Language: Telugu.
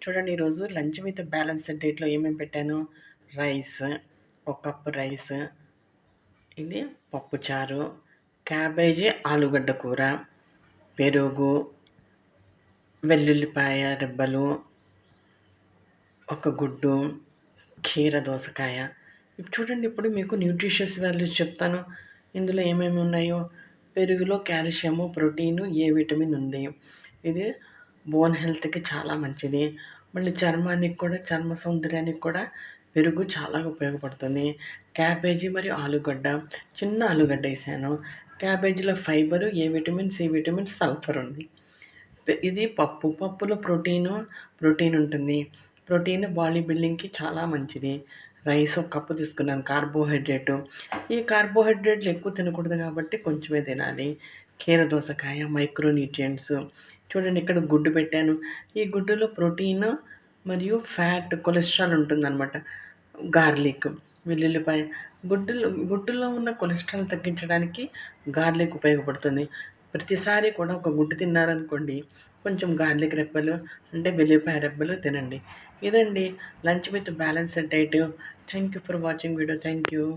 చూడండి ఈరోజు లంచ్ విత్ బ్యాలెన్స్డ్ డైట్‌లో ఏమేమి పెట్టాను. రైస్, ఒక కప్పు రైస్, ఇది పప్పుచారు, క్యాబేజీ ఆలుగడ్డ కూర, పెరుగు, వెల్లుల్లిపాయ రెబ్బలు, ఒక గుడ్డు, కీర దోసకాయ. చూడండి ఇప్పుడు మీకు న్యూట్రిషియస్ వాల్యూస్ చెప్తాను. ఇందులో ఏమేమి ఉన్నాయో. పెరుగులో కాల్షియము, ప్రోటీను, ఏ విటమిన్ ఉంది. ఇది బోన్ హెల్త్‌కి చాలా మంచిది. మళ్ళీ చర్మానికి కూడా, చర్మ సౌందర్యానికి కూడా పెరుగు చాలా ఉపయోగపడుతుంది. క్యాబేజీ మరియు ఆలుగడ్డ, చిన్న ఆలుగడ్డ వేసాను. క్యాబేజీలో fibre, A vitamin, C vitamin, sulphur ఉంది. ఇది పప్పులో ప్రోటీన్ ఉంటుంది. ప్రోటీన్ బాడీ బిల్డింగ్‌కి చాలా మంచిది. రైస్ ఒక కప్పు తీసుకున్నాను, కార్బోహైడ్రేటు. ఈ కార్బోహైడ్రేట్లు ఎక్కువ తినకూడదు కాబట్టి కొంచెమే తినాలి. కీర దోసకాయ, మైక్రో న్యూట్రియంట్స్. చూడండి ఇక్కడ గుడ్డు పెట్టాను. ఈ గుడ్డులో ప్రోటీన్ మరియు ఫ్యాట్, కొలెస్ట్రాల్ ఉంటుందన్నమాట. గార్లిక్, వెల్లుల్లిపాయ. గుడ్డులో ఉన్న కొలెస్ట్రాల్ తగ్గించడానికి గార్లిక్ ఉపయోగపడుతుంది. ప్రతిసారి కూడా ఒక గుడ్డు తిన్నారనుకోండి, కొంచెం గార్లిక్ రెబ్బలు అంటే వెల్లుల్లిపాయ రెబ్బలు తినండి. ఇదండి lunch with balanced diet. Thank you for watching video. Thank you.